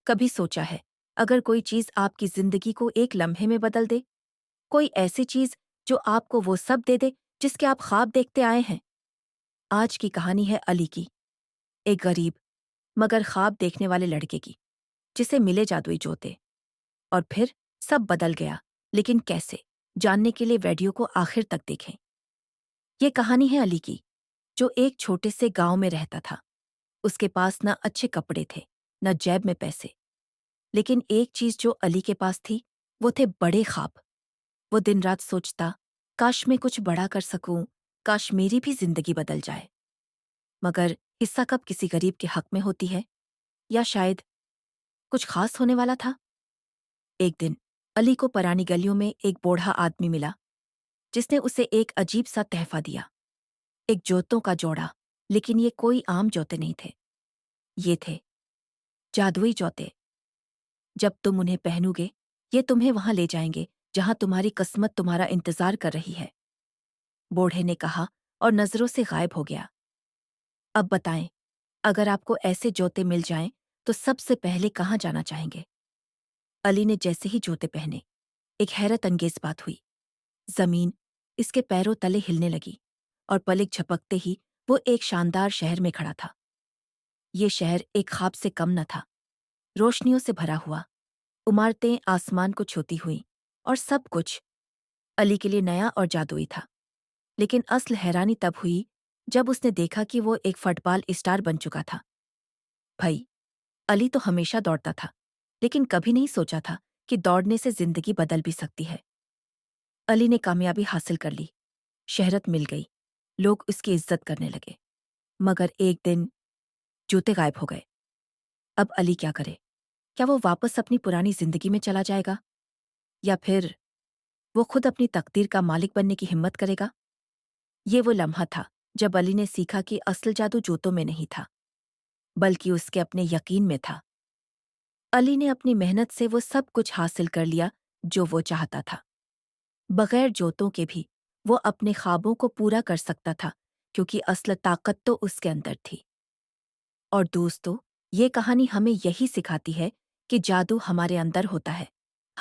کبھی سوچا ہے اگر کوئی چیز آپ کی زندگی کو ایک لمحے میں بدل دے؟ کوئی ایسی چیز جو آپ کو وہ سب دے دے جس کے آپ خواب دیکھتے آئے ہیں؟ آج کی کہانی ہے علی کی، ایک غریب مگر خواب دیکھنے والے لڑکے کی، جسے ملے جادوئی جوتے اور پھر سب بدل گیا۔ لیکن کیسے؟ جاننے کے لیے ویڈیو کو آخر تک دیکھیں۔ یہ کہانی ہے علی کی، جو ایک چھوٹے سے گاؤں میں رہتا تھا۔ اس کے پاس نہ اچھے کپڑے تھے، نہ جیب میں پیسے، لیکن ایک چیز جو علی کے پاس تھی وہ تھے بڑے خواب۔ وہ دن رات سوچتا، کاش میں کچھ بڑا کر سکوں، کاش میری بھی زندگی بدل جائے۔ مگر حصہ کب کسی غریب کے حق میں ہوتی ہے؟ یا شاید کچھ خاص ہونے والا تھا؟ ایک دن علی کو پرانی گلیوں میں ایک بوڑھا آدمی ملا، جس نے اسے ایک عجیب سا تحفہ دیا، ایک جوتوں کا جوڑا۔ لیکن یہ کوئی عام جوتے نہیں تھے، یہ تھے جادوئی جوتے۔ جب تم انہیں پہنو گے، یہ تمہیں وہاں لے جائیں گے جہاں تمہاری قسمت تمہارا انتظار کر رہی ہے، بوڑھے نے کہا اور نظروں سے غائب ہو گیا۔ اب بتائیں، اگر آپ کو ایسے جوتے مل جائیں تو سب سے پہلے کہاں جانا چاہیں گے؟ علی نے جیسے ہی جوتے پہنے، ایک حیرت انگیز بات ہوئی۔ زمین اس کے پیروں تلے ہلنے لگی اور پلک جھپکتے ہی وہ ایک شاندار شہر میں کھڑا تھا۔ یہ شہر ایک خواب سے کم نہ تھا، روشنیوں سے بھرا ہوا، عمارتیں آسمان کو چھوتی ہوئیں، اور سب کچھ علی کے لیے نیا اور جادوئی تھا۔ لیکن اصل حیرانی تب ہوئی جب اس نے دیکھا کہ وہ ایک فٹ بال اسٹار بن چکا تھا۔ بھائی، علی تو ہمیشہ دوڑتا تھا، لیکن کبھی نہیں سوچا تھا کہ دوڑنے سے زندگی بدل بھی سکتی ہے۔ علی نے کامیابی حاصل کر لی، شہرت مل گئی، لوگ اس کی عزت کرنے لگے۔ مگر ایک دن جوتے غائب ہو گئے۔ اب علی کیا کرے؟ کیا وہ واپس اپنی پرانی زندگی میں چلا جائے گا، یا پھر وہ خود اپنی تقدیر کا مالک بننے کی ہمت کرے گا؟ یہ وہ لمحہ تھا جب علی نے سیکھا کہ اصل جادو جوتوں میں نہیں تھا، بلکہ اس کے اپنے یقین میں تھا۔ علی نے اپنی محنت سے وہ سب کچھ حاصل کر لیا جو وہ چاہتا تھا۔ بغیر جوتوں کے بھی وہ اپنے خوابوں کو پورا کر سکتا تھا، کیونکہ اصل طاقت تو اس کے اندر تھی۔ اور دوستو، یہ کہانی ہمیں یہی سکھاتی ہے کہ جادو ہمارے اندر ہوتا ہے،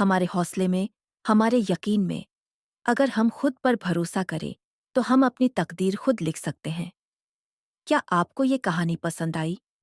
ہمارے حوصلے میں، ہمارے یقین میں۔ اگر ہم خود پر بھروسہ کریں تو ہم اپنی تقدیر خود لکھ سکتے ہیں۔ کیا آپ کو یہ کہانی پسند آئی؟